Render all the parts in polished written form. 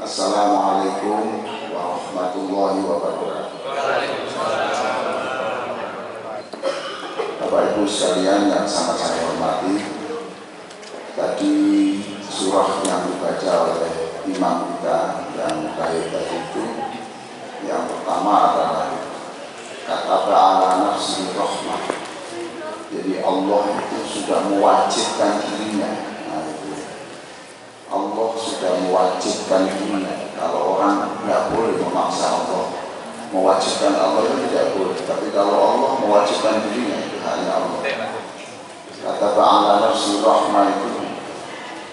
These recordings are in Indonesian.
Assalamualaikum warahmatullahi wabarakatuh. Bapak Ibu sekalian yang sangat saya hormati, tadi surah yang dibaca oleh imam kita yang baik tadi itu, yang pertama adalah kata ala nafsi rahmah. Jadi Allah itu sudah mewajibkan dirinya. Allah sudah mewajibkan dirinya. Kalau orang nggak boleh memaksa Allah, mewajibkan Allah itu tidak boleh. Tapi kalau Allah mewajibkan dirinya, itu hanya Allah. Kata ala nafsi rahmah itu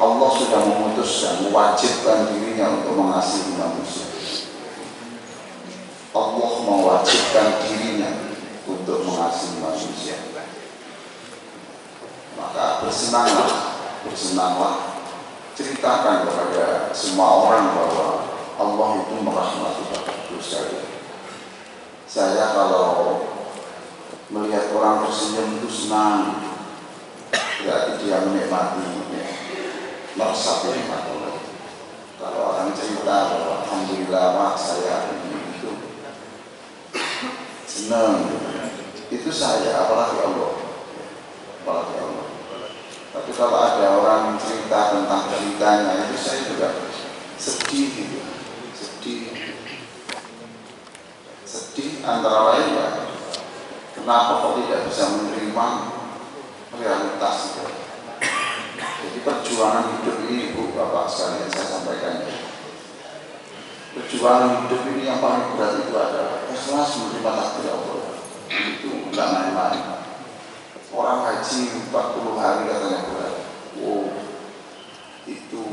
Allah sudah memutuskan, mewajibkan dirinya untuk mengasihi manusia. Allah mewajibkan dirinya untuk mengasihi manusia. Maka bersenanglah, ceritakan kepada semua orang bahwa Allah itu merahmati Bapak Ibu sekalian. Saya kalau melihat orang tersenyum itu senang, berarti dia menikmati, meresapi nikmat Allah. Kalau orang cerita bahwa alhamdulillah Pak saya ini itu senang, itu saya, apalagi Allah. Tapi kalau ada orang cerita tentang ceritanya itu saya juga sedih gitu. Sedih antara lain ya, kenapa kok tidak bisa menerima realitas itu. Jadi perjuangan hidup ini Bu Bapak sekalian saya sampaikan ya. Perjuangan hidup ini yang paling berat itu adalah ikhlas menerima takdir Allah. Itu enggak main-main. Orang haji 40 hari katanya berat. Wow, itu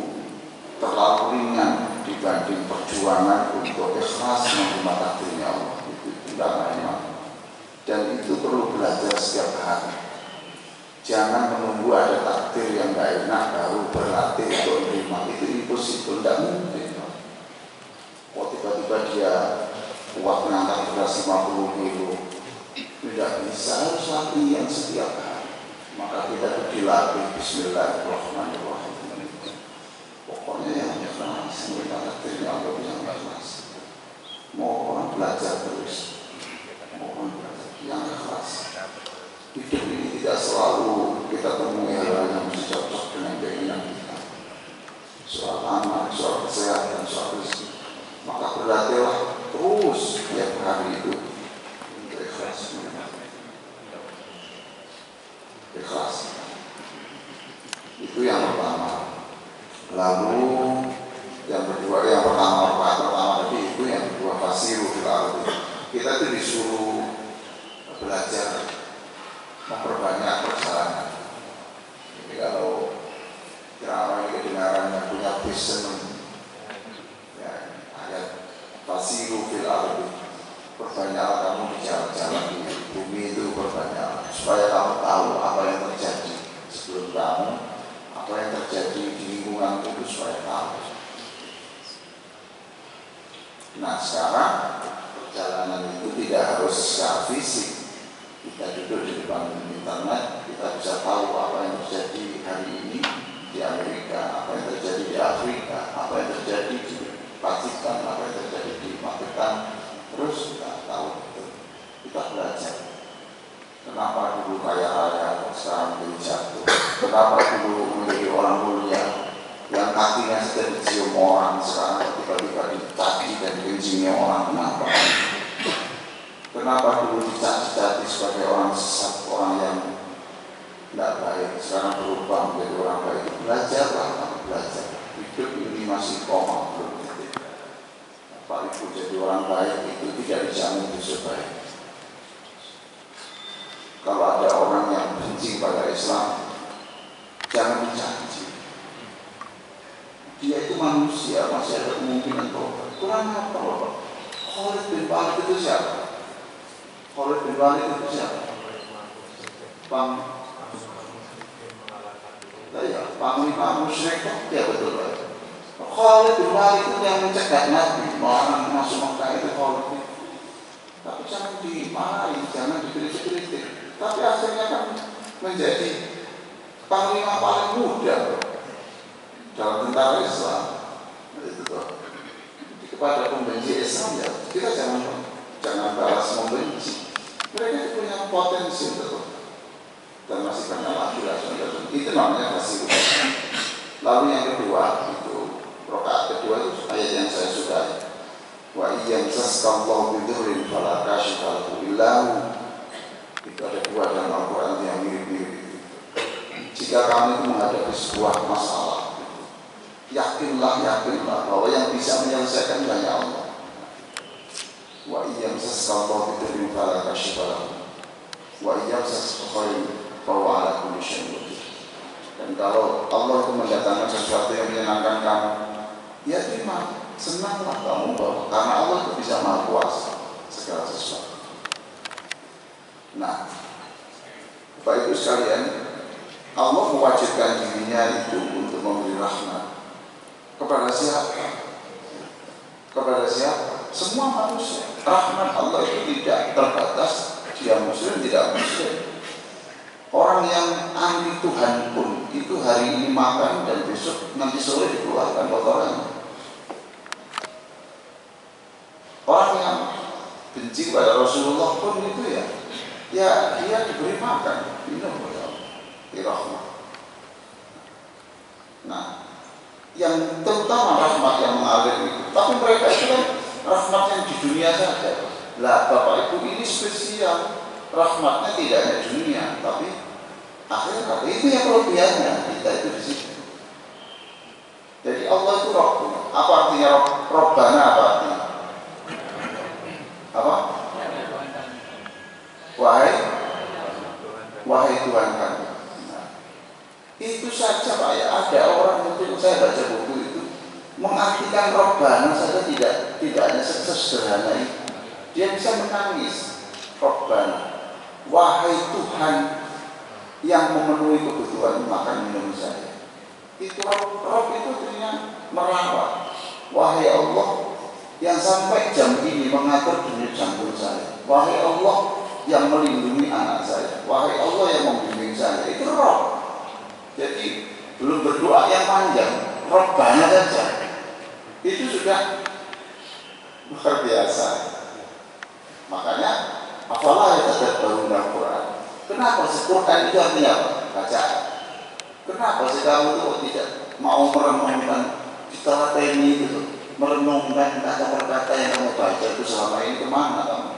terlalu ringan dibanding perjuangan untuk ikhlas menerima takdirnya Allah. Itu tidak main-main. Dan itu perlu belajar setiap hari. Jangan menunggu ada takdir yang gak enak baru berlatih untuk menerima. Itu impossible, tidak mungkin. Kok tiba-tiba dia kuat mengangkat beras 50 kilo, tidak bisa, harus latihan setiap hari. Maka kita itu dilatih Bismillahirrahmanirrahim. Pokoknya yang ikhlas, menerima takdirnya Allah yang ikhlas. Mau orang belajar terus, mau orang belajar yang ikhlas. Hidup ini tidak selalu kita temui hal-hal yang mesti cocok dengan keinginan kita. Soal anak, soal kesehatan, soal rezeki. Maka berlatihlah terus tiap hari itu untuk ikhlas. Ikhlas. Itu yang pertama. Lalu yang kedua, yang pertama tadi itu, yang kedua fasiru fil ardi. Kita itu disuruh belajar memperbanyak perjalanan. Jadi kalau ceramah ini kedengarannya punya vision, ya, ayat fasiru fil ardi, perbanyaklah kamu di jalan-jalan di bumi itu, perbanyak supaya kamu tahu apa yang terjadi sebelum kamu, apa yang terjadi di lingkungan itu supaya tahu. Nah sekarang perjalanan itu tidak harus secara fisik. Kita duduk di depan internet, kita bisa tahu apa yang terjadi hari ini di Amerika, apa yang terjadi di Afrika, apa yang terjadi di Pakistan, apa yang terjadi di Pakistan. Terus kita tahu itu, kita belajar. Kenapa dulu kaya raya, sekarang menjadi jatuh? Kenapa dulu menjadi orang mulia, yang kakinya sudah dicium orang, sekarang tiba-tiba dicaci dan dikencingi orang? Kenapa? Kenapa dulu dicaci-caci sebagai orang sesat, orang yang tidak baik, sekarang berubah menjadi orang baik? Belajarlah, belajar. Hidup ini masih koma, belum jadi. Pak Ibu jadi orang baik itu tidak dijamin besok baik. Kalau ada orang yang benci pada Islam, jangan dicaci. Dia itu manusia, masih ada kemungkinan tobat. Kurang apa Bapak? Khalid bin Walid itu siapa? Khalid bin Walid itu siapa? Panglima musyrik, ya betul Pak. Khalid bin Walid itu yang mencegah Nabi, orang masuk Mekah itu Khalid. Tapi jangan dimarahi, jangan dikritik-kritik. Tapi akhirnya kan menjadi panglima paling muda dalam tentara Islam. Itu tuh. kepada pembenci Islam, ya kita jangan balas membenci. Mereka itu punya potensi untuk, dan masih banyak lagi lah. Itu namanya fasilitas. Lalu yang kedua itu rakaat kedua itu ayat yang saya sukai. Wa iyam saskallahu bidurrin fala kashifa lahu illahu. Itu ada dua dalam Al-Quran yang mirip-mirip itu. Jika kamu itu menghadapi sebuah masalah, yakinlah bahwa yang bisa menyelesaikan hanya Allah. Wa iyam saskallahu bidurrin fala kashifa lahu wa iyam saskallahu bahwa ala kulli syai'in qadir. Dan kalau Allah itu mendatangkan sesuatu yang menyenangkan kamu, ya terima, senanglah kamu bahwa karena Allah itu bisa maha kuasa segala sesuatu. Nah, Bapak Ibu sekalian, Allah mewajibkan dirinya itu untuk memberi rahmat kepada siapa? Kepada siapa? Semua manusia. Rahmat Allah itu tidak terbatas dia muslim tidak muslim. Orang yang anti Tuhan pun itu hari ini makan dan besok nanti sore dikeluarkan kotorannya. Orang yang benci pada Rasulullah pun itu ya dia diberi makan, minum oleh Allah, dirahmat. Nah, yang terutama rahmat yang mengalir itu. Tapi mereka itu kan rahmat yang di dunia saja. Lah Bapak Ibu ini spesial. Rahmatnya tidak hanya dunia, tapi akhirat. Itu yang kelebihannya kita itu di situ. Jadi Allah itu Rabb. Apa artinya Rabbana? Apa artinya? Apa? Wahai Tuhan kami. Nah, itu saja Pak ya. Ada orang itu saya baca buku itu mengartikan Rabbana saja tidak hanya sesederhana itu. Dia bisa menangis. Rabbana. Wahai Tuhan yang memenuhi kebutuhan makan minum saya. Itu Rabb itu artinya merawat. Wahai Allah yang sampai jam ini mengatur denyut jantung saya. Wahai Allah yang melindungi anak saya. Wahai Allah yang membimbing saya. Itu Rabb. Jadi belum berdoa yang panjang, Rabbana saja. Itu sudah luar biasa. Makanya apalah yang tadabbarun Al-Quran. Kenapa Al-Quran itu artinya apa? Bacaan. Kenapa sih kamu itu tidak mau merenungkan kita ini itu, merenungkan kata-kata yang kamu baca itu selama ini kemana kamu?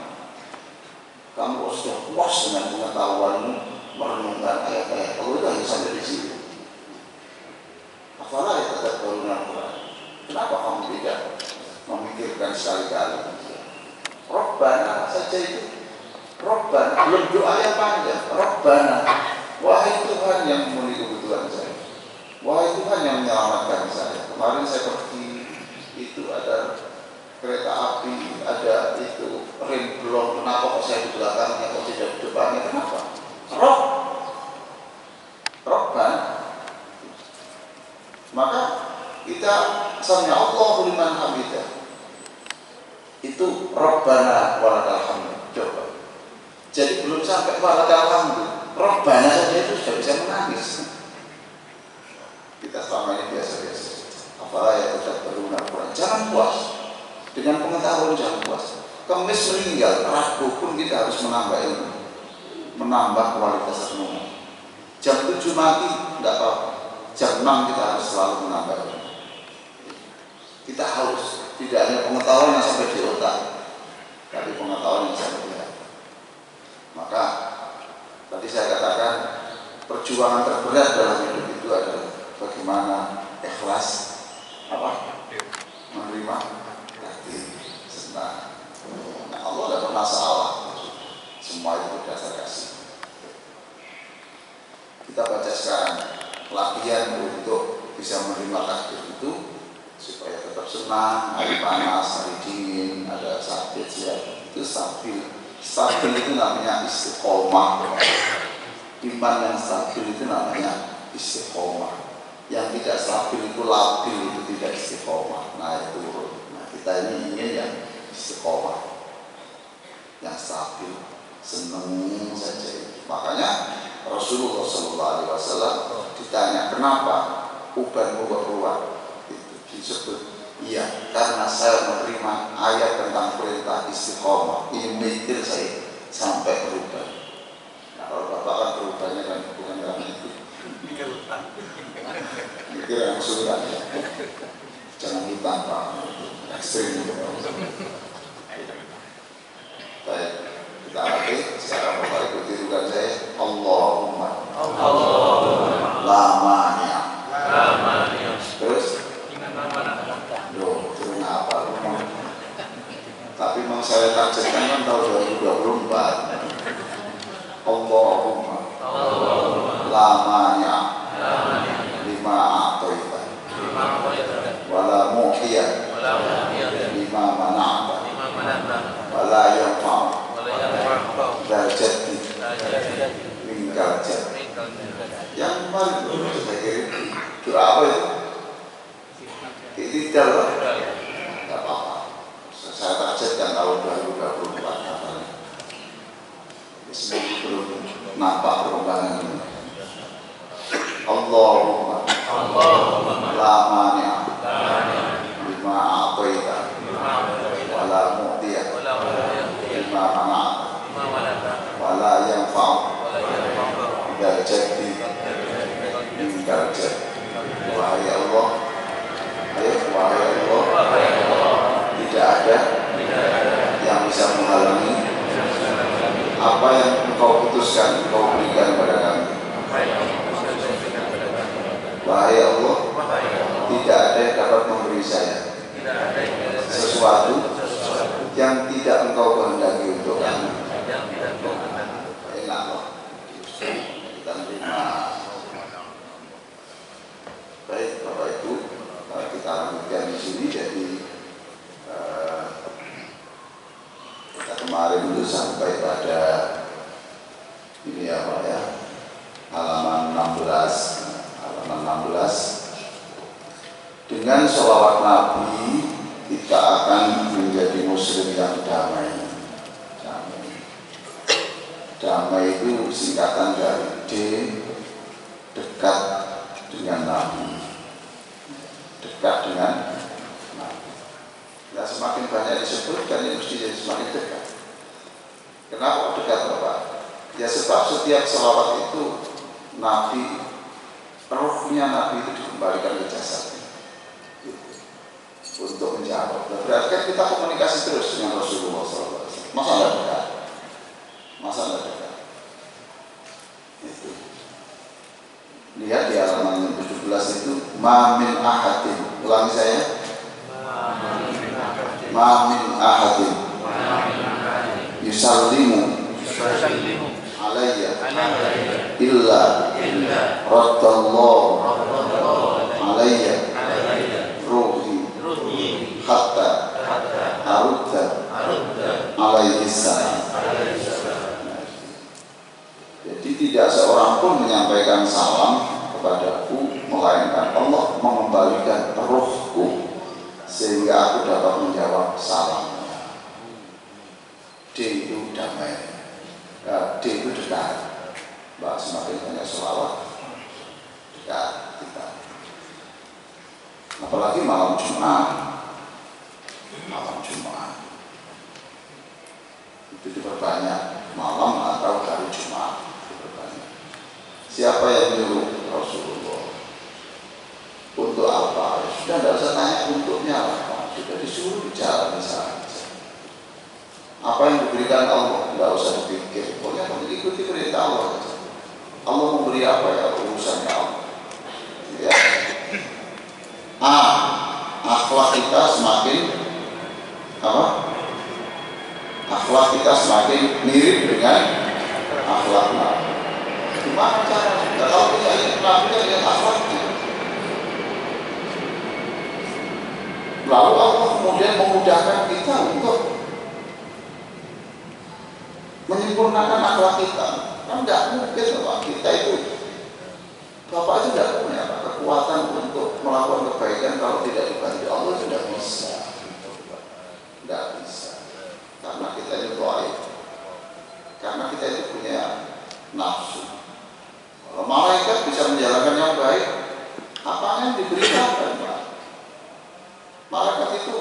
Kamu sudah puas dengan pengetahuanmu merenungkan ayat-ayat Allah itu hanya sampai di situ. Apalah yang tadabbarun Al-Quran. Kenapa kamu tidak memikirkan sekali-kali? Rabbana saja itu. Rabbana, belum doa yang panjang. Rabbana, wahai Tuhan yang memenuhi kebutuhan saya. Wahai Tuhan yang menyelamatkan saya. Kemarin saya pergi, itu ada kereta api, ada itu rem blok. Kenapa kok saya di belakangnya, kok tidak di depannya? Kenapa? Rabbana. Maka kita sami Allahu liman hamidah. Itu Rabbana walakal hamd. Coba. Jadi belum sampai walakal hamd, Rabbana saja itu sudah bisa menangis. Kita selama ini biasa-biasa. Apalah ya tadabbarun Al-Quran. Jangan puas dengan pengetahuan, jangan puas. Kemis meninggal, Rabu pun kita harus menambah ilmu, menambah kualitas renungan. Jam 7 mati tidak apa-apa. Jam 6 kita harus selalu menambah ilmu. Kita harus tidak hanya pengetahuan yang sampai di otak, tapi pengetahuan yang sampai di hati. Maka tadi saya katakan perjuangan terberat dalam hidup itu adalah bagaimana ikhlas menerima takdir senang. Nah, Allah tidak pernah salah. Semua itu dasar kasih. Kita baca sekarang latihan untuk bisa menerima takdir itu supaya tetap senang, hari panas, hari dingin, ada sakit, ya itu stabil. Stabil itu namanya istiqomah. Iman yang stabil itu namanya istiqomah. Yang tidak stabil itu labil, itu tidak istiqomah. Nah itu, kita ini ingin yang istiqomah, yang stabil, senang saja. Makanya Rasulullah SAW ditanya kenapa uban keluar. Disebut Iya, karena saya menerima ayat tentang perintah istiqomah. Ini mikir saya sampai berubah. Nah, kalau bapak kan berubahnya kan bukan karena itu. Mikir yang surat ya. Jangan hutang pak, ekstrim gitu. Baik, kita latih. Sekarang bapak ikuti rukan saya. Allahumma lamanya. Terus turun apa? Tapi memang saya targetkan kan tahun 2024. Allahumma lamanya lima atoita wala mu'iyah lima mana'ata wala yanfa'u darjati mingkal jati. Yang kemarin itu saya kirim doa apa itu? Iktidal lah. Tidak apa-apa. Saya targetkan tahun 2024 katanya. Seminggu belum nampak perubahan ini. Allahumma lamanya lima atoita wala mu'tiyah lima mana'ata wala yanfa'u dzal jaddi minkal jaddi. Wahai Allah, wahai Allah, tidak ada yang bisa menghalangi apa yang Engkau putuskan, Engkau berikan kepada kami. Wahai Allah, tidak ada yang dapat memberi saya sesuatu yang tidak Engkau kehendaki untuk kami. Enak loh, kita menerima. Baik Bapak Ibu, kita lanjutkan di sini. Jadi kita kemarin itu sampai pada ini ya Pak ya, halaman 16. Dengan sholawat Nabi kita akan menjadi muslim yang damai. Damai itu singkatan dari D, dekat dengan Nabi. Dekat dengan Nabi. Nah, semakin banyak disebutkan ya mesti jadi semakin dekat. Kenapa dekat Bapak? Ya sebab setiap sholawat itu Nabi, rohnya Nabi itu dikembalikan ke jasadnya untuk menjawab. Berarti kan kita komunikasi terus dengan Rasulullah SAW. Masa tidak dekat? Masa tidak dekat? Itu. Lihat di halaman 17 itu mamin ahadin. Ulangi saya. Mamin ahadin yusallimu alayya illa raddallahu alayya ruhi hatta arudda alaihi salam. Jadi tidak seorang pun menyampaikan salam kepadaku melainkan Allah mengembalikan rohku sehingga aku dapat menjawab salam. D itu damai, D itu dekat. Mbak, semakin banyak sholawat dekat kita. Apalagi malam Jumat. Malam Jumat itu diperbanyak, malam atau hari Jumat diperbanyak. Siapa yang menyuruh? Rasulullah. Untuk apa? Sudah tidak usah tanya untuknya apa. Sudah disuruh bicara saja. Apa yang diberikan Allah tidak usah dipikir. Pokoknya mengikuti perintah Allah. Allah memberi apa ya urusannya Allah. Ya. Akhlak kita semakin apa? Akhlak kita semakin mirip dengan akhlak Nabi. Gimana caranya? Kalau kita lihat Nabi kan lihat akhlaknya. Lalu Allah kemudian memudahkan kita untuk menyempurnakan akhlak kita. Kan tidak mungkin Bapak kita itu, Bapak itu tidak punya kekuatan untuk melakukan kebaikan kalau tidak dibantu Allah. Itu tidak bisa. Tidak bisa. Karena kita itu baik. Karena kita itu punya nafsu. Kalau malaikat bisa menjalankan yang baik, apa yang diberikan Pak? malaikat itu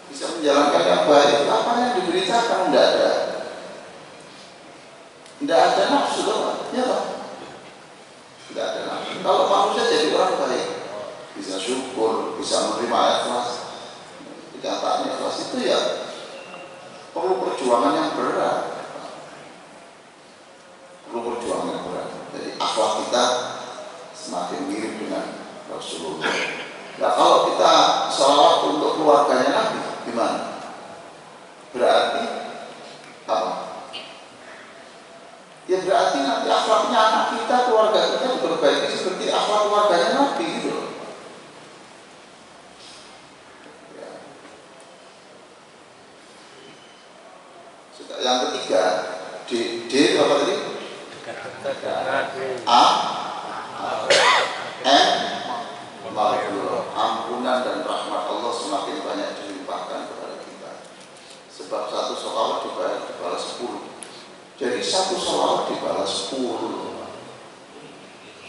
bisa menjalankan yang baik. Apa yang diberitakan tidak ada nafsu loh, ya Pak. Tidak ada nafsu. Kalau manusia jadi orang baik, bisa syukur, bisa menerima ikhlas, kenyataan ikhlas itu ya perlu perjuangan yang berat. Perlu perjuangan yang berat. Jadi akhlak kita semakin mirip dengan Rasulullah. Nah kalau kita sholawat untuk keluarganya Nabi, gimana? Berarti apa? Ya berarti nanti akhlaknya anak kita, keluarga kita diperbaiki seperti akhlak keluarganya Nabi gitu. Ya. Yang ketiga, D apa tadi? A, M, maghfirah, ampunan dan rahmat Allah semakin banyak dilimpahkan kepada kita. Sebab satu sholawat dibalas 10. Jadi satu sholawat dibalas 10.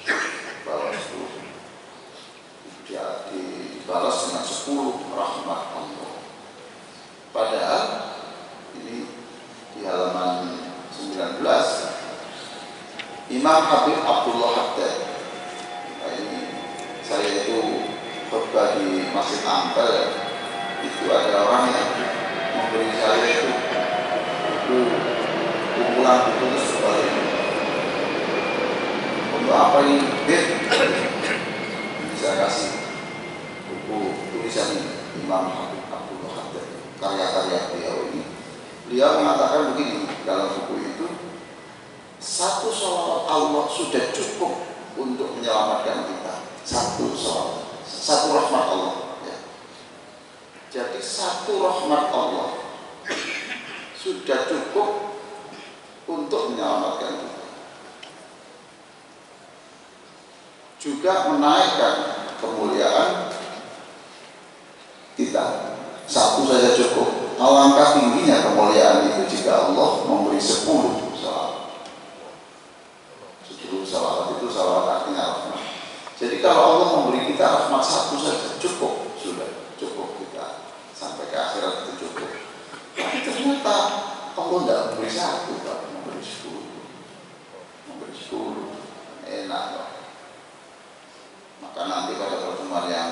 Dibalas 10. Dibalas dengan 10 rahmat Allah. Padahal ini di halaman 19 Imam Habib Abdullah Haddad, ini saya itu khutbah di Masjid Ampel, itu ada orang yang memberi saya itu kumpulan buku itu seperti ini. Untuk apa ini? Saya kasih buku tulisan Imam Habib Abdullah Haddad, karya-karya beliau ini. Beliau mengatakan begini dalam buku itu, satu sholawat Allah sudah cukup untuk menyelamatkan kita. Satu sholawat, satu rahmat Allah. Ya. Jadi satu rahmat Allah sudah cukup untuk menyelamatkan kita. Juga menaikkan kemuliaan kita. Satu saja cukup. Alangkah tingginya kemuliaan itu jika Allah memberi 10 sholawat. 10 sholawat itu sholawat artinya rahmat. Jadi kalau Allah memberi kita rahmat satu saja cukup, sudah cukup kita sampai ke akhirat itu cukup. Tapi ternyata Allah tidak memberi satu, Pak, memberi 10. Memberi 10. Enak, Pak. Maka nanti pada pertemuan yang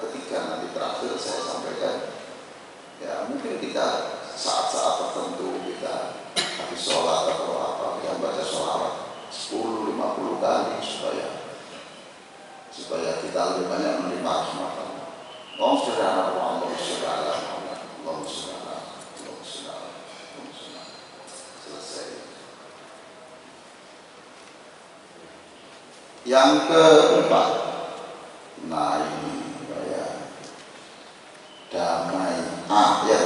ketiga, nanti terakhir saya sampaikan, ya mungkin kita saat-saat tertentu kita habis sholat atau apa, kita baca sholawat 10-50 kali supaya kita lebih banyak menerima rahmat Allah. Allahumma sholli ala Muhammad, Allahumma sholli ala Muhammad, Allahumma sholli ala Muhammad. Selesai. Yang keempat, nah ini ya damai, ya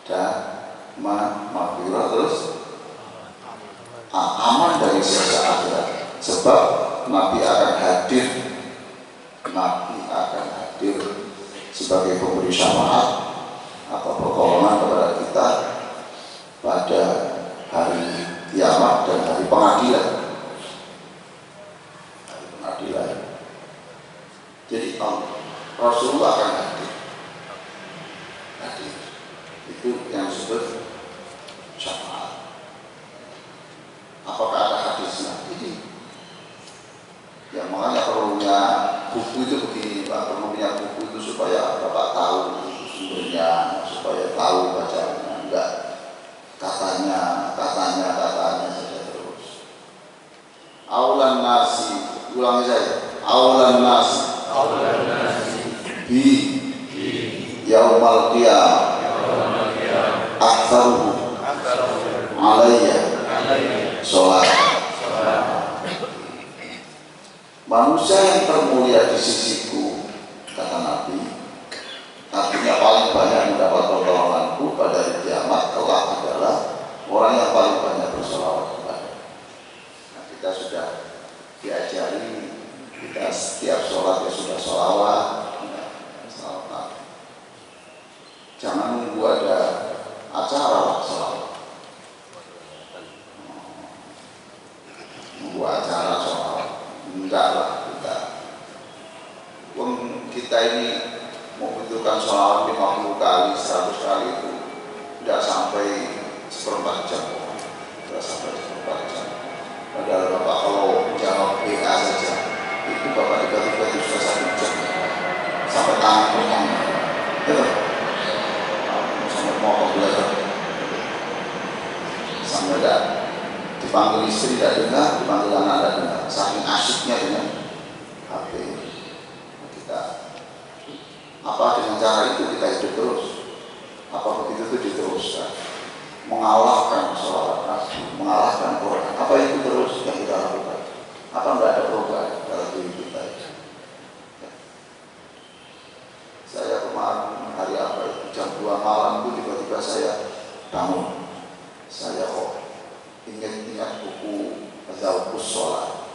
damai maghfirah, terus aman dari siksa akhirat. Sebab Nabi akan hadir sebagai pemberi syafaat atau pertolongan kepada kita pada hari kiamat dan hari pengadilan. Jadi Rasulullah akan hadir. Itu yang disebut syafaat. Apakah ada hadisnya? Ini ya makanya perlunya buku itu begini, Pak. Perlunya buku itu supaya Bapak tahu sumbernya, supaya tahu bacaannya. Enggak katanya saja terus. Aulan nasi, ulangi saya. Aulan nasi bi yaumal qiyamah aktsaruhu alayya sholat. Manusia yang termulia di sisiku, kata Nabi, artinya paling banyak mendapat pertolonganku pada hari kiamat kelak adalah orang yang paling banyak bersolawat kepada. Nah, kita sudah diajari, kita setiap sholat ya sudah sholawat. Jangan nunggu ada acara sholawat. Nunggu acara sholawat, enggak lah kita. Kita ini membutuhkan sholawat 50 kali, 100 kali itu tidak sampai seperempat jam, tidak sampai seperempat jam. Padahal Bapak kalau jawab WA saja, itu Bapak tiba-tiba itu sudah 1 jam, sampai tangan potong, gitu, sampai potong belajar, sampai tidak dipanggil istri tidak dengar, dipanggil anak tidak dengar, saking asyiknya dengan HP kita. Apa dengan cara itu kita hidup terus? Apa begitu itu diteruskan? Mengalahkan sholawat Nabi, mengalahkan Quran. Apa itu terus yang kita lakukan? Apa enggak ada perubahan dalam diri kita? Saya kemarin hari apa itu jam 2 malam itu tiba-tiba saya bangun. Saya kok ingat buku Zauqus Sholat.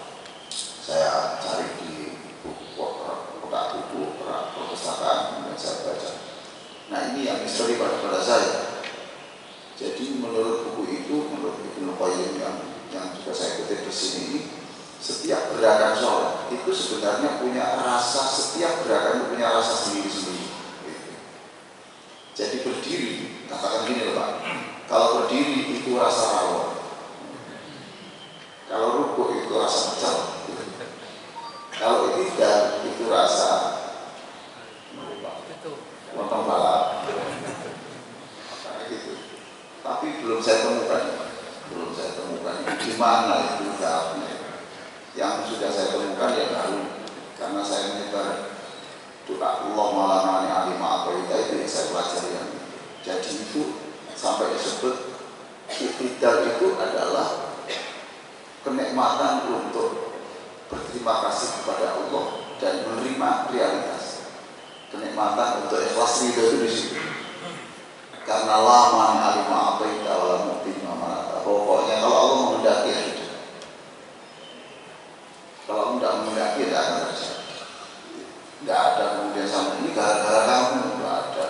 Saya cari di buku perpustakaan dan saya baca. Nah ini yang misteri pada saya. Jadi menurut buku itu, menurut Ibnu Qayyim yang juga saya kutip di sini ini, setiap gerakan sholat itu sebenarnya punya rasa, setiap gerakan itu punya rasa sendiri-sendiri. Jadi berdiri, katakan gini loh Pak, kalau berdiri itu rasa rawon, kalau rukuk itu rasa pecel, kalau iktidal itu rasa lontong balap, kayak gitu. Tapi belum saya temukan di mana itu jawabnya. Yang sudah saya temukan ya baru, karena saya menyebar doa Allah malamani alimah atau itu yang saya pelajari yang itu. Jadi itu sampai disebut iktidal itu adalah kenikmatan untuk berterima kasih kepada Allah dan menerima realitas. Kenikmatan untuk ikhlas ridho itu di situ. Karena lama alimah apa itu awal mungkin mana. Pokoknya kalau Allah menghendaki ya sudah. Kalau tidak menghendaki tidak akan terjadi. Tidak ada kemudian sama ini gara-gara kamu, tidak ada.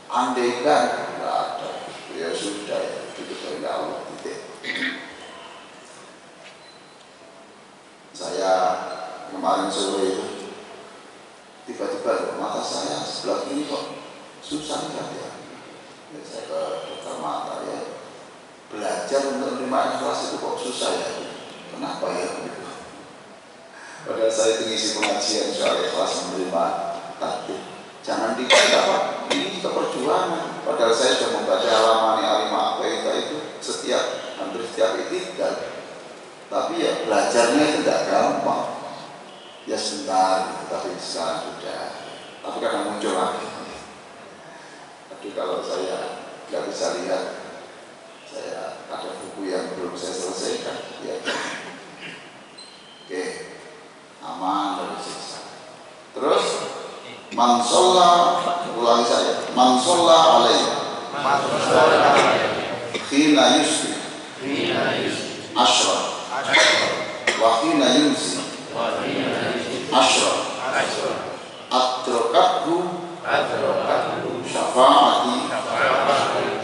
Andaikan tidak ada, ya sudah ya itu dari Allah titik. Saya kemarin sore itu tiba-tiba mata saya sebelah kiri kok susah kan ya. Saya ke dokter mata ya, belajar untuk menerima ikhlas itu kok susah ya. Kenapa ya begitu? Padahal saya mengisi pengajian soal ikhlas menerima takdir. Jangan dikira Pak, ini juga perjuangan. Padahal saya sudah membaca halaman alimah apa itu hampir setiap iktidal. Tapi ya belajarnya itu tidak gampang. Ya sebentar, tapi sekarang sudah. Tapi kadang muncul lagi. Tapi kalau saya nggak bisa lihat, saya ada buku yang belum saya selesaikan. Ya. Oke, aman dari siksa. Terus, man sholla, ulangi saya, man sholla alaihi, khina yusri, ashra, wa khina yumsi, ashra, atrakathu syafaati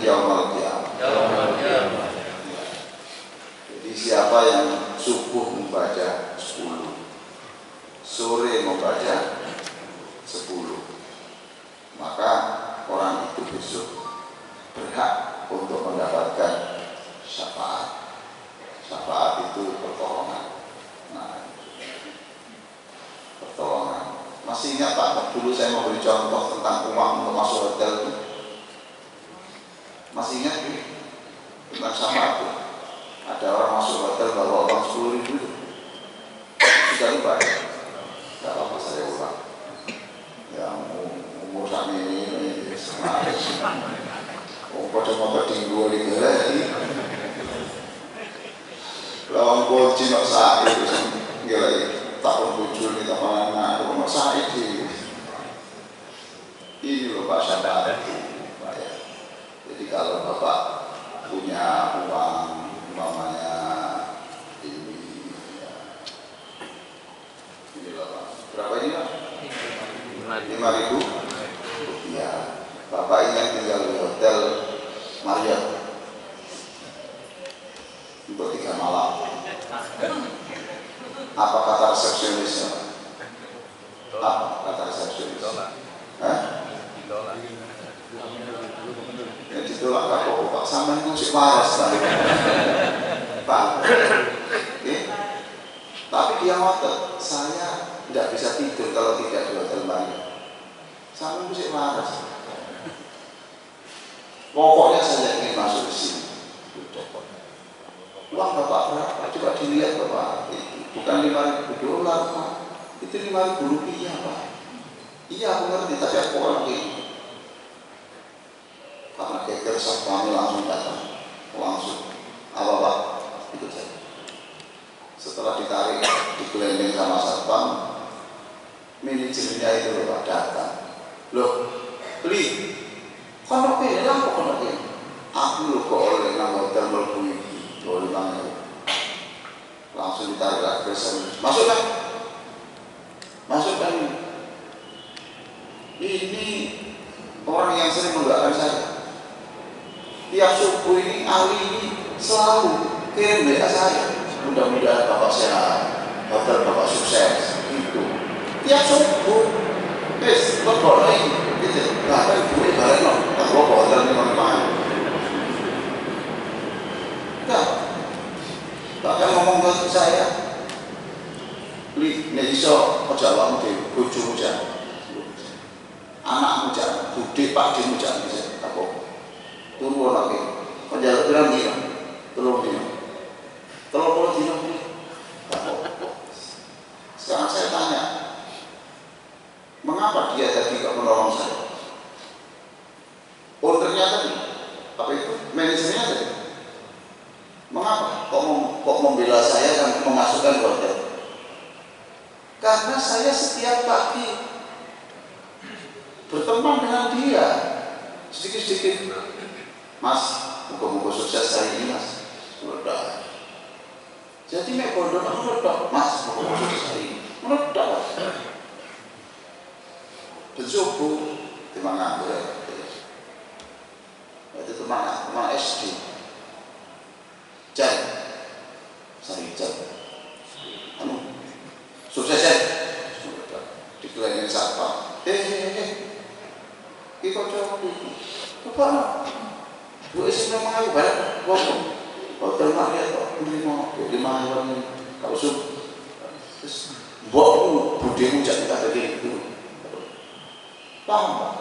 yaumal qiyamah. Jadi siapa yang subuh membaca 10, sore membaca 10, maka orang itu besok berhak untuk mendapatkan syafaat. Syafaat itu pertolongan. Nah, pertolongan. Masih ingat Pak, dulu saya mau beri contoh tentang uang untuk masuk hotel itu. Masih ingat ini? Tentang syafaat itu. Ada orang masuk hotel bawa uang 10.000 itu. Sudah lupa ya? Tidak apa-apa saya ulang. Yang umur kami ini pada tinggal di gelai. Lawan kunci nak saat itu gelai tahun 7 kita mana ada rumah saat itu. Ini loh Pak Syafaat itu. Jadi kalau Bapak punya uang umpamanya ini loh Pak, berapa ini Pak? 5.000 rupiah. Bapak ingat tinggal di hotel Marriott untuk 3 malam. Apa kata resepsionisnya? Apa kata resepsionis? Hah? Ya ditolak kapok Pak, sampean musik waras Pak. Pak. Tapi dia ngotot, saya tidak bisa tidur kalau tidak di hotel Maria. Sampean musik waras. Pokoknya saya ingin masuk ke sini. Uang Bapak berapa? Coba dilihat Bapak. Bukan $5.000 Pak. Itu Rp5.000 Pak. Iya aku ngerti, tapi aku orang ini. Karena keker kami langsung datang. Langsung. Apa Pak? Ikut saya. Setelah ditarik, digelendeng sama satpam, manajernya itu Pak datang. Loh, beli. Kono kene lah kono kene. Aku lho kok oleh nang hotel mlebu iki. Oleh banget. Langsung ditarik lagi masuk kan? Masuk kan? Ini orang yang sering mendoakan saya. Tiap subuh ini Ali ini selalu kirim WA saya. Mudah-mudahan Bapak sehat, hotel Bapak sukses. Itu. Tiap subuh, wis lebok lagi. Gitu, bahkan gue balik loh, tak bawa hotel ini mana-mana. Nah, bahkan ngomong ke saya, ini iso pejawamu di bojomu jangan, anakmu jangan, bude pakde jangan bisa, tak bawa. Tunggu lagi, penjara bilang gini, tolong dino, tak bawa. Sekarang saya tanya, mengapa dia tadi tidak menolong saya? Ordernya tadi, apa itu? Manajernya tadi. Mengapa? Kok membela saya dan memasukkan hotel? Karena saya setiap pagi berteman dengan dia sedikit-sedikit. Mas, muka-muka sukses hari ini Mas. Sudah. Jadi mek bodoh meledak, Mas, muka-muka sukses hari ini. Meledak. Bersubuh di mana gue? Itu teman SD. Jai, sari jai. Anu, sukses ya. Dikelilingin satpam. Kita coba dulu. Apa? Dua isi memang aku balik. Waktu hotel Maria toh, 5 ini. Kalau terus buatmu budimu jadi tak ada gitu. Paham Pak?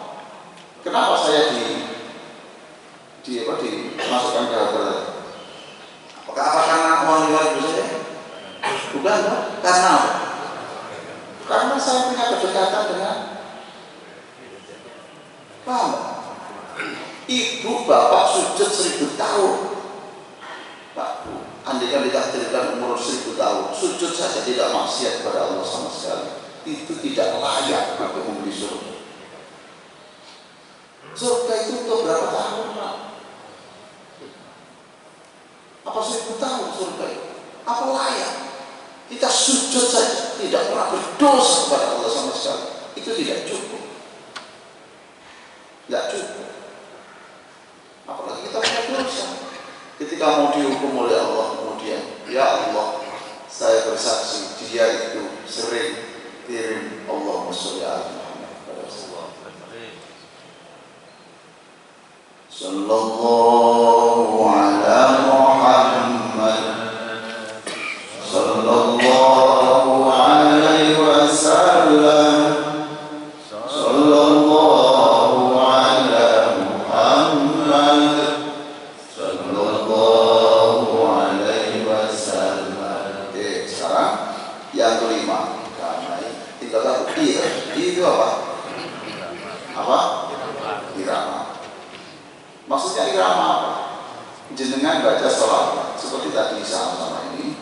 Kenapa saya dimasukkan ke hotel? Apa karena uang $5.000 saya? Bukan Pak. Karena apa? Karena saya punya kedekatan dengan paham Pak? Ibu bapak sujud 1000 tahun Pak Bu, andaikan ditakdirkan umur 1000 tahun, sujud saja tidak maksiat kepada Allah sama sekali. Itu tidak layak bagi penghuni surga. Surga itu untuk berapa tahun Pak? Apa 1000 tahun surga itu? Apa layak? Kita sujud saja, tidak pernah berdosa kepada Allah sama sekali. Itu tidak cukup. Tidak cukup. Apalagi kita punya dosa. Ketika mau dihukum oleh Allah kemudian, ya Allah, saya bersaksi dia itu sering kirim Allahumma sholli ala Muhammad pada sallallahu ala Muhammad sallallahu alaihi wasallam sallallahu ala Muhammad sallallahu alaihi wasallam. Sekarang yang kelima, karena tinggal satu itu apa? Apa? Irama. Maksudnya irama apa? Jenengan baca sholawat seperti tadi sama-sama ini,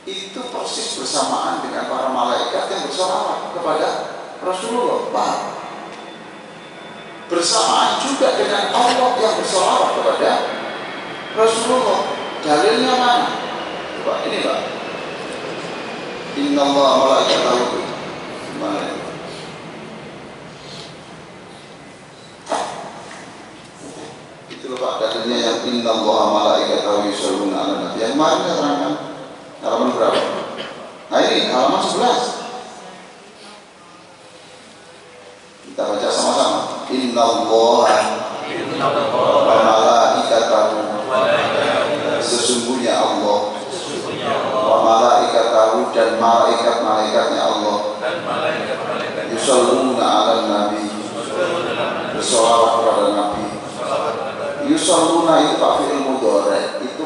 itu persis bersamaan dengan para malaikat yang bersholawat kepada Rasulullah. Paham? Bersamaan juga dengan Allah yang bersholawat kepada Rasulullah. Dalilnya mana? Coba ini Pak. Inna Allah malaikatahu. Mana? Itu Pak dalilnya yang Inna Allah malaikatahu yusholluna 'alan nabi. Yang mana terangkan? Halaman berapa? Nah ini halaman 11. Kita baca sama Innallaha wa malaikatahu, sesungguhnya Allah, wa malaikatahu, dan malaikat-malaikatnya Allah, yusholluna 'alan nabi, bersolawat kepada Nabi. Yusholluna itu pak fi'il mudhari, itu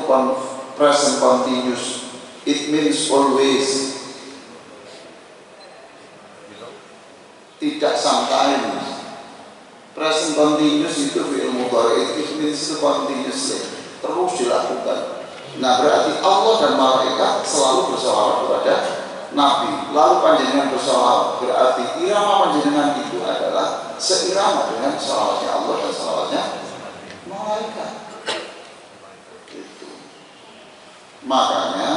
present continuous, it means always, tidak sometimes. Present continuous itu fi'il mudhari, it means itu continuously, terus dilakukan. Nah berarti Allah dan malaikat selalu bersolawat kepada Nabi. Lalu panjenengan bersolawat, berarti irama panjenengan itu adalah seirama dengan sholawatnya Allah dan sholawatnya malaikat. Itu. Makanya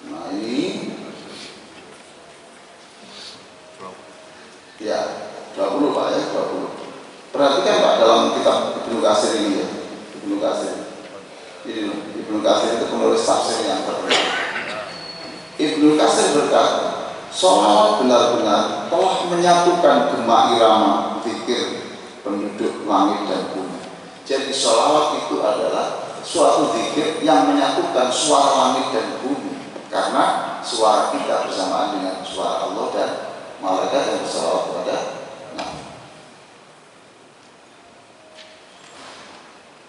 nah ini ya 20 Pak ya, 20. Perhatikan Pak dalam kitab Ibnu Katsir ini ya, Ibnu Katsir. Jadi Ibnu Katsir itu penulis tafsir yang terkenal. Ibnu Katsir berkata, sholawat benar-benar telah menyatukan gema irama zikir penduduk langit dan bumi. Jadi sholawat itu adalah suatu zikir yang menyatukan suara langit dan bumi, karena suara kita bersamaan dengan suara Allah dan malaikat yang bersolawat kepada Nabi.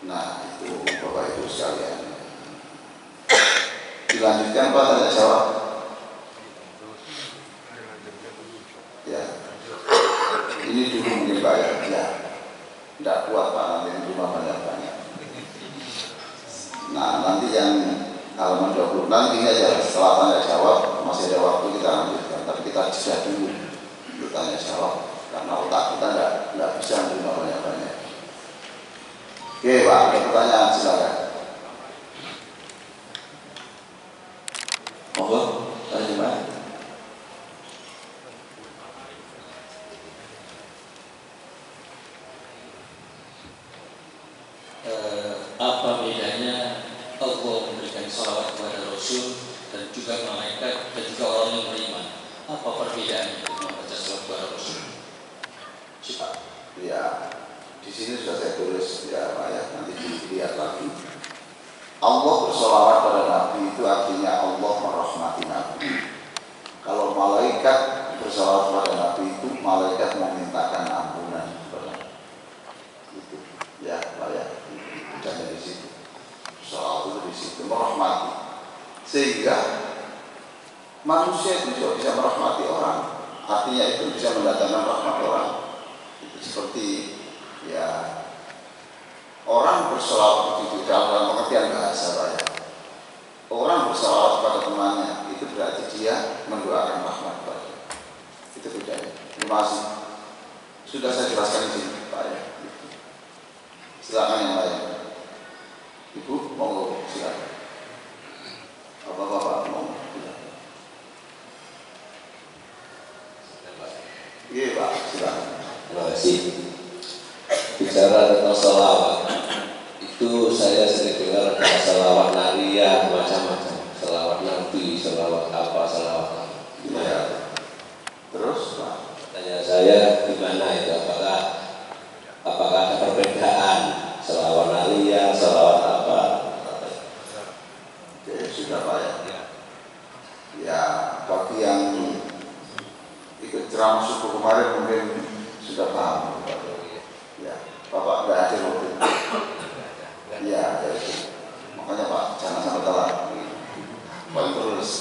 Nah itu Bapak Ibu sekalian. Dilanjutkan Pak, tanya jawab. Ya, ini dulu mungkin Pak ya. Tidak kuat Pak, nanti di rumah banyak-banyak. Nah nanti yang halaman 20 nanti aja setelah tanya jawab, masih ada waktu kita lanjutkan. Tapi kita jeda dulu untuk tanya jawab, karena otak kita tidak bisa menerima banyak-banyak. Oke Pak, ada pertanyaan silakan. Monggo, tanya Pak. Apa bedanya Allah memberikan sholawat kepada Rasul dan juga malaikat dan juga orang yang beriman? Apa perbedaannya dengan membaca sholawat kepada Rasul? Pak, ya di sini sudah saya tulis ya Pak ya, nanti dilihat lagi. Allah bersolawat pada Nabi itu artinya Allah merahmati Nabi. Kalau malaikat bersolawat pada Nabi itu malaikat memintakan ampunan kepada itu ya Pak ya. Dan dari situ sholawat itu di situ merahmati, sehingga manusia itu juga bisa merahmati orang. Artinya itu bisa mendatangkan rahmat orang. Itu seperti ya orang bersolawat itu dalam pengertian bahasa Pak ya. Orang bersolawat kepada temannya itu berarti dia mendoakan rahmat kepada. Itu bedanya. Terima kasih. Sudah saya jelaskan di sini Pak ya. Silakan yang lain. Ibu monggo silakan. Bapak mau silakan. Iya Pak, silakan. Terima kasih. Bicara tentang sholawat, itu saya sering dengar ada sholawat nariyah macam-macam, sholawat Nabi, sholawat apa. Gimana? Ya. Terus Pak, Tanya saya gimana itu? Apakah ada perbedaan sholawat nariyah, sholawat apa? oke sudah Pak ya. Ya bagi yang ikut ceramah subuh kemarin mungkin sudah paham. Ya, Bapak nggak hadir waktu itu. Ya, itu. Makanya Pak jangan sampai telat. Pak terus.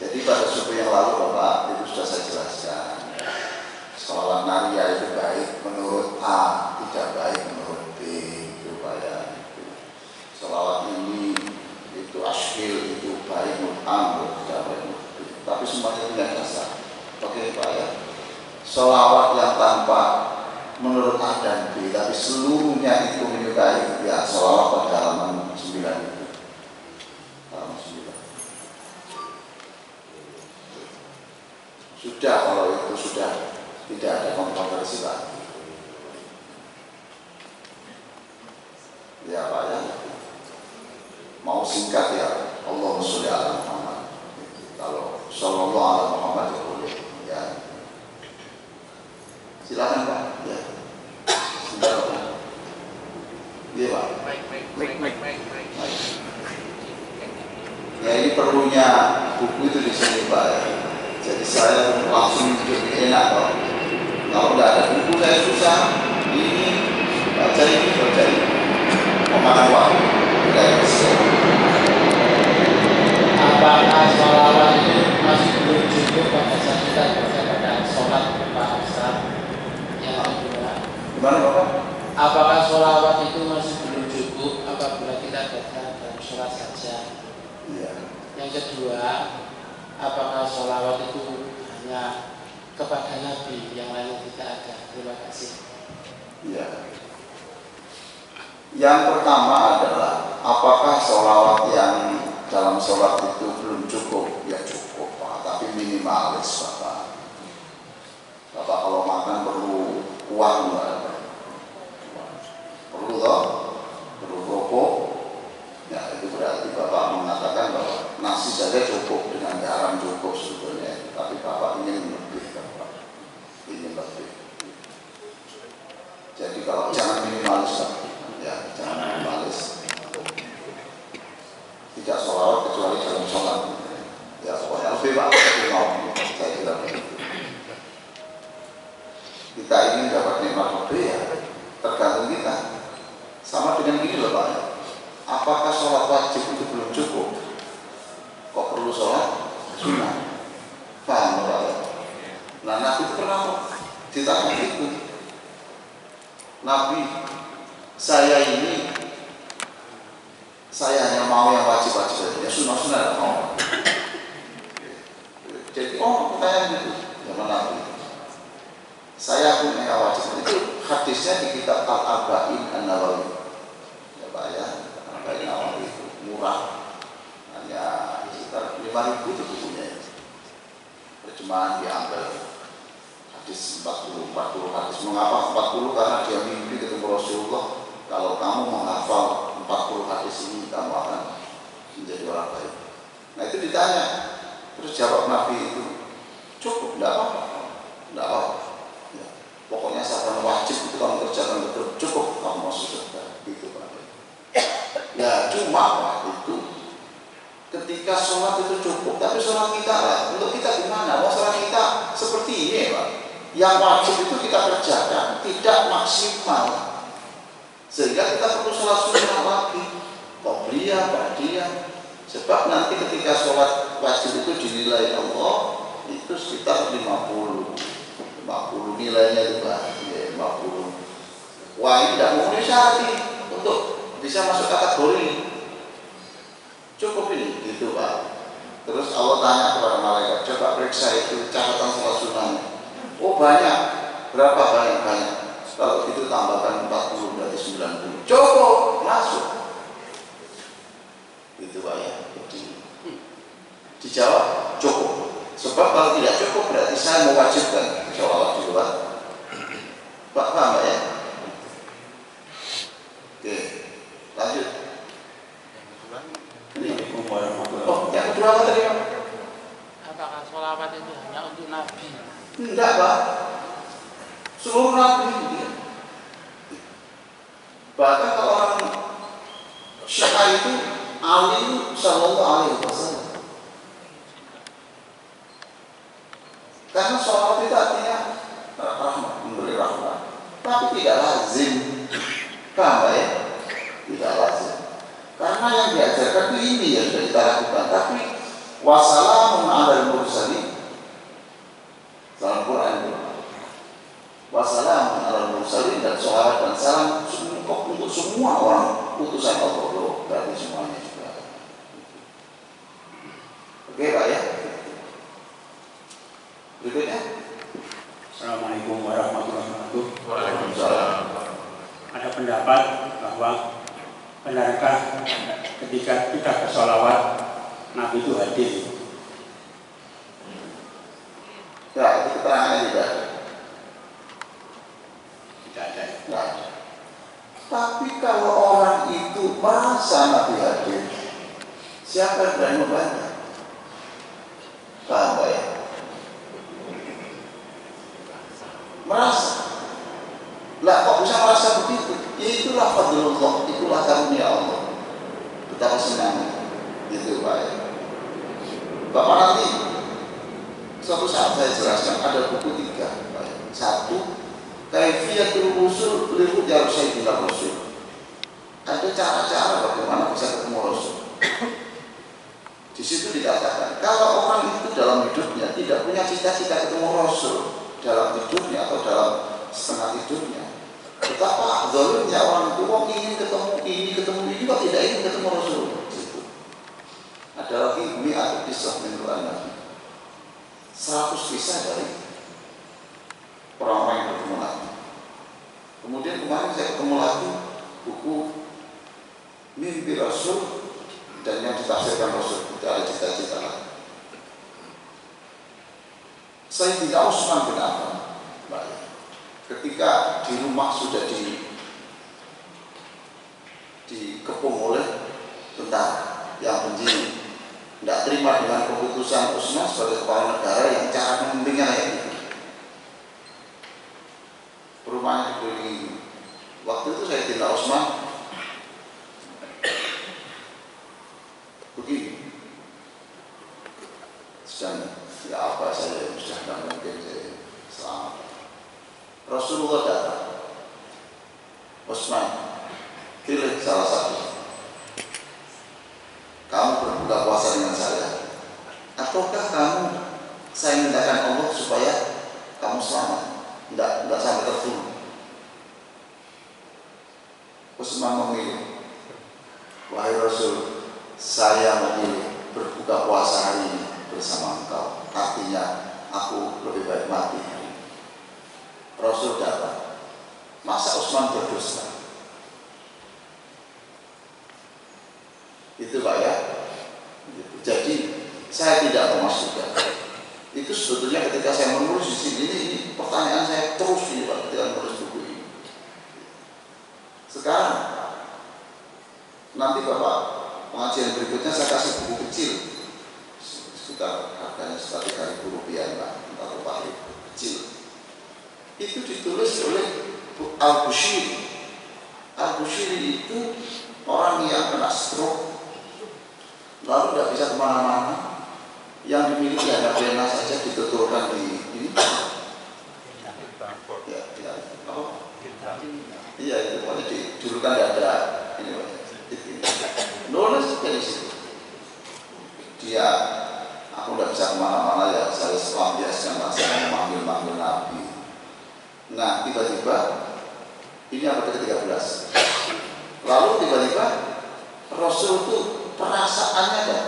Jadi pada subuh yang lalu Bapak itu sudah saya jelaskan. Sholawat nariyah itu baik menurut A, tidak baik menurut B. Itu Pak ya. Sholawat ini itu asyil itu baik menurut A, menurut tidak baik menurut B. Tapi semuanya punya dasar. Oke Pak ya. Sholawat yang tanpa menurut A dan B, tapi seluruhnya itu menyukai ya sholawat pada halaman 9 itu. Halaman 9. Sudah kalau itu sudah tidak ada kontroversi lagi. Ya Pak ya. Mau singkat ya Allahumma sholli ala Muhammad. Kalau sallallahu alaihi Silakan Pak. Ya. Sebentar Pak. Iya Pak. Baik. Ya ini perlunya buku itu di sini Pak. Jadi saya langsung jadi enak Pak. Kalau nggak ada buku saya susah. Ini baca ini. Memakan waktu. Tidak bisa. Apakah sholawat ini masih belum cukup pada saat kita pada sholat Pak Ustaz? Yang kedua, Gimana Bapak? apakah sholawat itu masih belum cukup apabila kita baca dalam sholat saja? Iya. Yang kedua, apakah sholawat itu hanya kepada Nabi, yang lain tidak ada? Terima kasih. Iya. Yang pertama adalah apakah sholawat yang dalam sholat itu belum cukup? Ya cukup Pak, tapi minimalis Bapak. Bapak kalau makan perlu uang enggak? Perlu toh? Perlu rokok? Ya itu berarti Bapak mengatakan bahwa nasi saja cukup, dengan garam cukup sebetulnya. Tapi Bapak ingin lebih Bapak. Ingin lebih. Jadi kalau jangan minimalis Pak. Ya jangan minimalis. Tidak sholawat kecuali dalam sholat. Ya pokoknya lebih Pak, lebih mau. Saya kira begitu. Kita ingin dapat nikmat lebih ya, tergantung kita. Sama dengan gini loh Pak. Apakah sholat wajib itu belum cukup? Kok perlu sholat sunnah? Paham Pak? Nah Nabi itu pernah ditanya itu. Nabi, saya hanya mau yang wajib-wajib saja, sunnah-sunnah mau. Jadi pertanyaan itu zaman Nabi. Saya punya yang wajib itu hadisnya di kitab Al-Arba'in An-Nawawi. Ya Pak ya, Al-Arba'in An-Nawawi itu murah, hanya sekitar 5.000 itu bukunya. Terjemahan diambil hadis 40 hadis. Mengapa 40? Karena dia mimpi ketemu Rasulullah. Kalau kamu menghafal 40 hadis ini, kamu akan menjadi orang baik. Nah itu ditanya, terus jawab Nabi itu, cukup, tidak apa-apa, tidak apa-apa. Ya, pokoknya sahabat wajib itu kamu kerjakan betul, cukup kamu masuk surga. Gitu Pak. Ya cuma Pak itu, ketika sholat itu cukup, tapi sholat kita untuk kita gimana? Wah sholat kita seperti ini Pak. Yang wajib itu kita kerjakan tidak maksimal. Sehingga kita perlu sholat sunnah lagi, qobliyah, ba'diyah. Sebab nanti ketika sholat wajib itu dinilai Allah itu sekitar 50 nilainya itu Pak, ya, 50. Wah ini tidak memenuhi syarat untuk bisa masuk kategori. Cukup ini, gitu Pak. Terus Allah tanya kepada malaikat, coba periksa itu catatan sholat sunnahnya. Oh banyak, berapa banyak? Kalau itu tambahkan 40 berarti 90. Cukup, masuk. Gitu Pak ya. Dijawab cukup. Sebab kalau tidak cukup berarti saya mewajibkan sholawat di luar. Pak paham Pak ya? Oke, lanjut. Oh, yang kedua apa tadi Pak? Apakah sholawat itu hanya untuk Nabi? Enggak Pak. Seluruh Nabi. Bahkan kalau orang Syiah itu Ali Sallallahu Alaihi Wasallam. Karena sholawat itu artinya rahmat, memberi rahmat. Tapi tidak lazim. Paham ya? Tidak lazim. Karena yang diajarkan itu ini yang sudah kita lakukan. Tapi wassalamun alal mursalin. Dalam Quran itu. Wassalamun alal mursalin dan sholawat dan salam untuk semua orang utusan Allah. Berarti semuanya juga. Oke Pak ya. Berikutnya. Assalamualaikum warahmatullahi wabarakatuh. Waalaikumsalam. Ada pendapat bahwa benarkah ketika kita bersolawat Nabi itu hadir? Ya, itu keterangannya tidak ada. Tidak ada. Tidak ada. Tapi kalau orang itu merasa Nabi hadir, siapa yang berani membantah? Paham Pak ya? Merasa seperti itu. Ya itulah fadlullah, itulah karunia Allah. Betapa senangnya. Itu Pak ya. Bapak nanti suatu saat saya jelaskan ada buku 3 Pak ya. 1, Kaifiyatul Wusul li Ru'yat Sayyidina Rasul. Ada cara-cara bagaimana bisa ketemu Rasul. Di situ dikatakan kalau orang itu dalam hidupnya tidak punya cita-cita ketemu Rasul dalam tidurnya atau dalam setengah tidurnya, betapa zalimnya orang itu mau ingin ketemu ini kok tidak ingin ketemu Rasul. Ada lagi mi'at kisah menurut Nabi, 100 kisah dari orang-orang yang bertemu Nabi. Kemudian kemarin saya ketemu lagi buku Mimpi Rasul dan yang ditafsirkan Rasul, itu ada cita-cita lagi. Sayyidina Utsman bin Affan ketika di rumah sudah dikepung oleh tentara yang benci, tidak terima dengan keputusan Utsman sebagai kepala negara yang cara memimpinnya kayak gitu. Rumahnya dikelilingi. Waktu itu Sayyidina Utsman begini, sedang ya apa saya sudah tidak mungkin saya selamat. Rasulullah datang, Utsman pilih salah satu. Kamu berbuka puasa dengan saya, ataukah saya mintakan Allah supaya kamu selamat, tidak sampai terbunuh. Utsman memilih, wahai Rasul, saya memilih berbuka puasa hari ini bersama engkau. Artinya aku lebih baik mati. Rasul datang, masa Utsman berdusta? Itu Pak ya. Jadi saya tidak memastikan. Itu sebetulnya ketika saya menulis di sini ini pertanyaan saya terus ini Pak ketika menulis buku ini. Sekarang nanti Bapak pengajian berikutnya saya kasih buku kecil sekitar harganya sekitar Rp3.000 Pak, atau Rp4.000 kecil. Itu ditulis oleh Al-Bushiri. Al-Bushiri itu orang yang kena stroke, lalu tidak bisa kemana-mana, yang dimiliki hanya pena saja, dituturkan di ini. Ya, apa? Iya, itu dulu kan tidak ada ini Pak. Nulis dari situ. Dia, aku tidak bisa kemana-mana ya, saya selampiaskan saya memanggil Nabi. Nah, tiba-tiba ini abad ke-13. Lalu tiba-tiba Rasul itu perasaannya ada.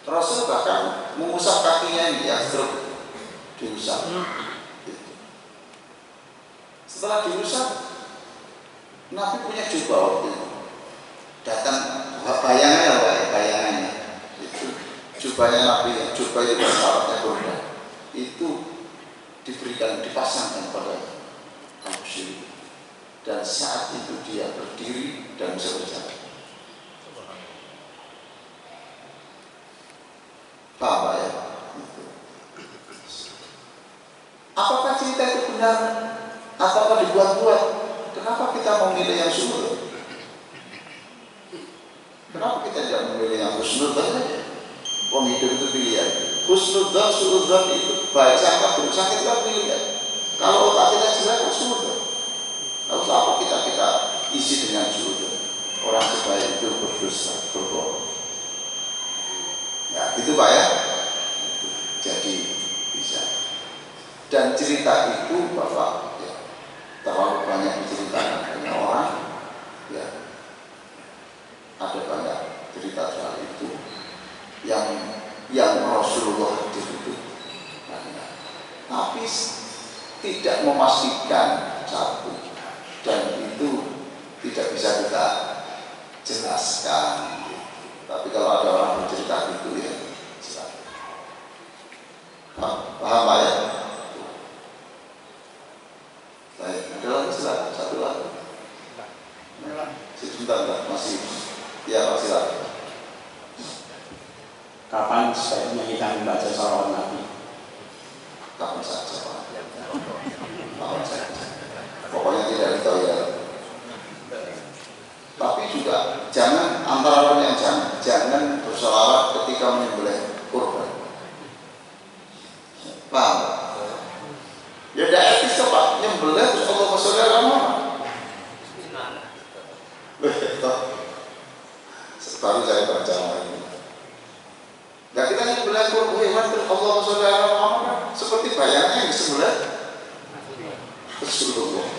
Rasul bahkan mengusap kakinya ini yang stroke, diusap. Setelah diusap, Nabi punya jubah waktu itu. Datang bayangannya itu jubahnya Nabi, jubah itu syaratnya berubah. Itu dipasangkan pada Al-Bushiri. Dan saat itu dia berdiri dan bisa berjalan. Paham Pak ya? Apakah cerita itu benar? Apakah dibuat-buat? Kenapa kita memilih yang sumber? Kenapa kita tidak memilih yang husnudzan saja? Wong hidup itu pilihan. Husnudzan, suudzan itu baik sama buruk sakit itu pilihan. Kalau otak kita jelek, suudzan. Lalu apa kita isi dengan suudzan? Orang sebaik itu berdosa, berbohong. Ya, gitu Pak ya. Jadi bisa. Dan cerita itu Bapak ya, terlalu banyak diceritakan banyak orang. Ya, ada banyak cerita soal itu yang Rasulullah hadir itu banyak. Tapi tidak memastikan satu, dan itu tidak bisa kita jelaskan. Tapi kalau ada orang bercerita gitu ya silakan. Paham Pak ya? Baik, ada lagi silakan, satu lagi. Sebentar, masih silakan. Kapan sebaiknya kita membaca sholawat Nabi? Kapan saja Pak? Pokoknya tidak ditoyer. Tapi juga jangan antara lain yang jangan bersolawat ketika menyembelih kurban. Paham? Ya tidak etis Pak, nyembelih terus Allahumma sholli ala Muhammad. Baru saya baca ini. Nah kita nyembelih kurban hewan terus Allahumma sholli ala Muhammad seperti bayangan yang disembelih Rasulullah.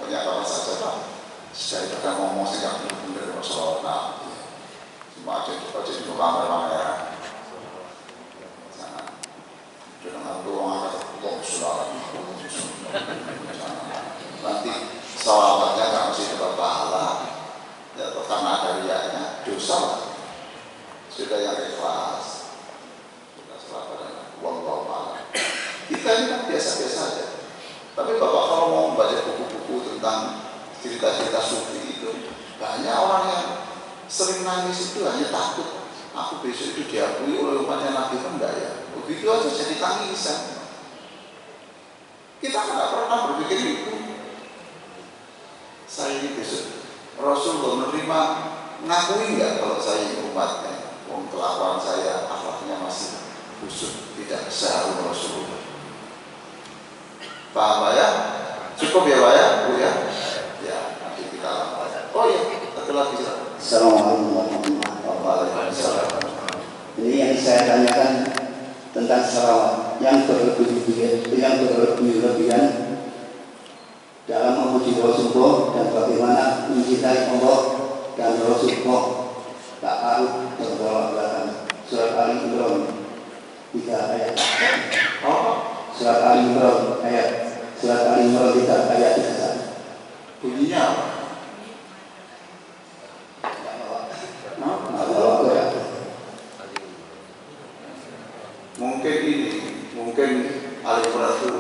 Banyak apa saja Pak. Saya kadang ngomong sih nggak benar-benar masalah Nabi. Cuma aja di kamera. Dengan doa kata sudah nanti salawatnya nggak mesti dapat pahala ya karena ada riaknya dosa sudah yang ikhlas sudah salah wallahu a'lam. Kita ini kan biasa-biasa aja, tapi Bapak kalau mau membaca buku-buku tentang cerita-cerita sufi itu banyak orang yang sering nangis itu hanya takut aku besok itu diakui oleh umatnya Nabi kan enggak ya. Begitu aja jadi tangisan. Kita tidak pernah berpikir itu. Saya ini besok Rasulullah menerima ngakui enggak kalau saya ini umatnya. Kelakuan saya akhlaknya masih khusyuk, tidak seharum Rasulullah. Paham Pak ya? Cukup ya Pak ya? Bu ya? Ya, nanti kita lakukan. Oh iya, satu lagi. Assalamualaikum warahmatullahi wabarakatuh. Ini yang saya tanyakan tentang salawat yang berlebihan dalam memuji Rasulullah dan bagaimana mencintai Allah dan Rasulullah tak harus bertolak belakang. Surat Ali Imran 3 ayat. Surat Ali Imran ayat. Surat Ali Imran 3 ayat 3. Bunyinya apa? Mungkin Al-Quran itu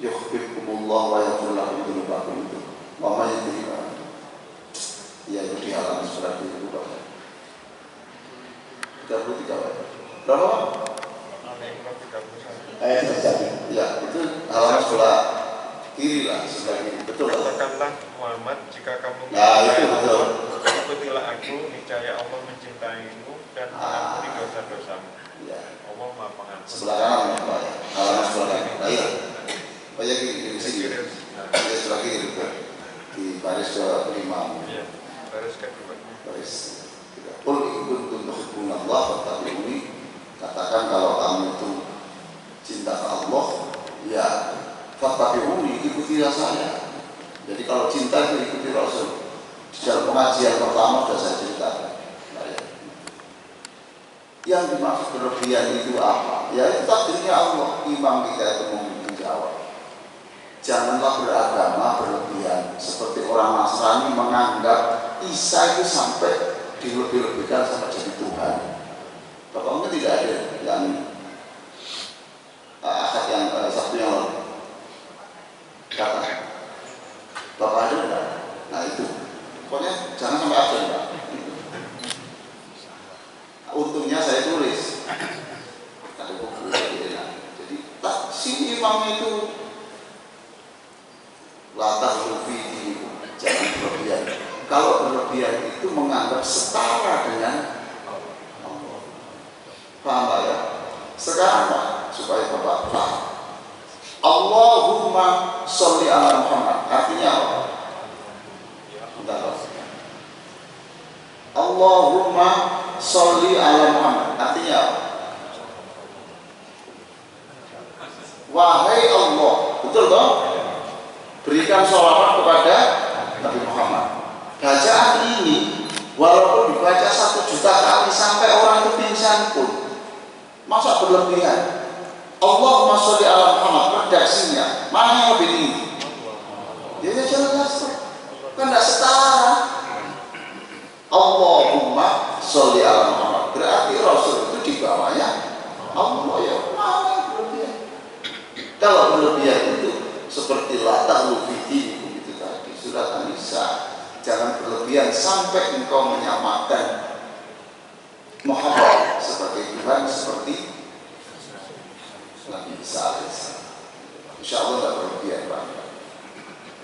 yuhibbukumullah wa yaghfir lakum dzunubakum itu. Mama yang terima. Ya itu di halaman surat itu Bapak. 33 berapa? Ayat 31. Ya, itu halaman sebelah kiri lah, sebelah kiri. Betul. Katakanlah Muhammad, jika kamu itu betul. Ikutilah aku, niscaya Allah mencintaimu dan mengampuni dosa-dosamu. Ya. Allah Maha Pengampun. Sebelah kanan ya Pak ya. Halaman sebelah kanan. Baik. Pak ya di sini. Ya sebelah kiri betul. Di baris ke-5. Iya, baris kedua. Baris. Qul in kuntum tuhibbunallah fattabi'uni. Katakan kalau kamu itu cinta Allah, ya fattabi'uni, ikutilah saya. Jadi kalau cinta itu ikuti Rasul. Di dalam pengajian pertama sudah saya ceritakan. Yang dimaksud berlebihan itu apa? Ya itu takdirnya Allah. Imam kita itu mungkin jawab. Janganlah beragama berlebihan. Seperti orang Nasrani menganggap Isa itu sampai dilebih-lebihkan sampai jadi Tuhan. Bapak mungkin tidak ada yang Sabtu yang lalu kata Bapak ada enggak? Nah itu pokoknya jangan sampai ada enggak. Untungnya saya tulis ada buku jadi si imam itu latah lufi jangan berlebihan. Kalau berlebihan itu menganggap setara dengan Allah. Paham Pak ya? Sekarang Pak, supaya Bapak paham. Allahumma sholli ala Muhammad artinya apa? Bentar. Allahumma sholli ala Muhammad artinya apa? Wahai Allah, betul toh? Berikan sholawat kepada Nabi Muhammad. Bacaan ini walaupun dibaca 1 juta kali sampai orang itu pingsan pun, masa berlebihan? Allahumma sholli ala Muhammad redaksinya mana yang lebih tinggi? Ya jelas kan tidak setara. Allahumma sholli ala Muhammad berarti Rasul itu di bawahnya Allah. Ya mana yang berlebihan? Kalau berlebihan itu seperti latah lufiti itu tadi surat An-Nisa, jangan berlebihan sampai engkau menyamakan Muhammad sebagai Tuhan seperti Nabi Isa alaihissalam. Insya Allah tidak berlebihan Pak.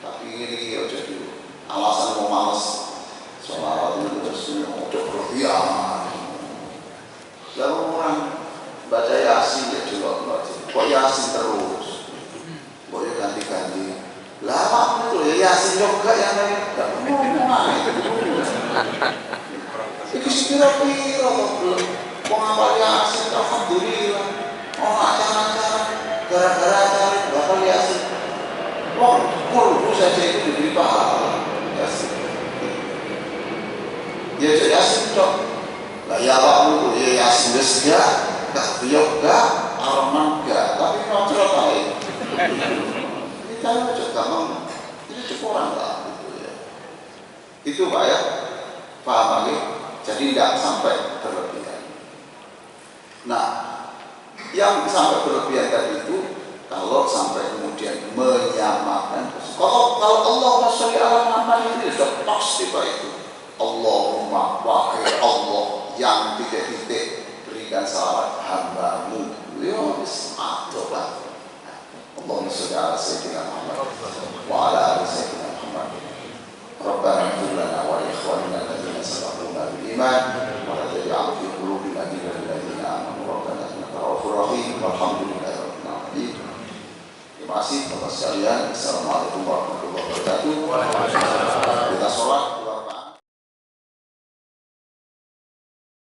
Tapi ini jadi alasan mau males sholawat itu terus udah berlebihan. Lalu orang baca Yasin ya juga kok Yasin terus, kok ya ganti-ganti. Lama itu ya Yasin juga yang lain tidak ngomong itu sekira-kira belum penghafal Yasin, alhamdulillah. Oh acara-acara gara-gara acara bapak Yasin, wah kurbu saja itu diberi pahala Yasin. Ya Yasin dong. Lah ya Pak Guru, ya Yasin enggak, beliau enggak, Ar-Rahman enggak, tapi nonton lain. Ini kan juga gampang, ini cukup orang lah gitu ya. Itu Pak ya, paham lagi? Jadi tidak sampai berlebihan. Nah, yang sampai berlebihan tadi itu kalau sampai kemudian menyamakan. Kalau Allah sholli ala Muhammad ini sudah pasti Pak itu. Allahumma wahai Allah yang titik-titik berikan salawat hamba-Mu. Ya bismillah. Allahumma sholli ala sayyidina Muhammad wa ala ali sayyidina Muhammad. Rabbana ighfir lana wa li ikhwanina alladziina sabaquna bil iman wa la taj'al fi qulubina ghillan lil ladzina amanu rabbana innaka ra'ufur rahim. Walhamdulillahi rabbil alamin. Terima kasih Bapak sekalian. Assalamualaikum warahmatullahi wabarakatuh.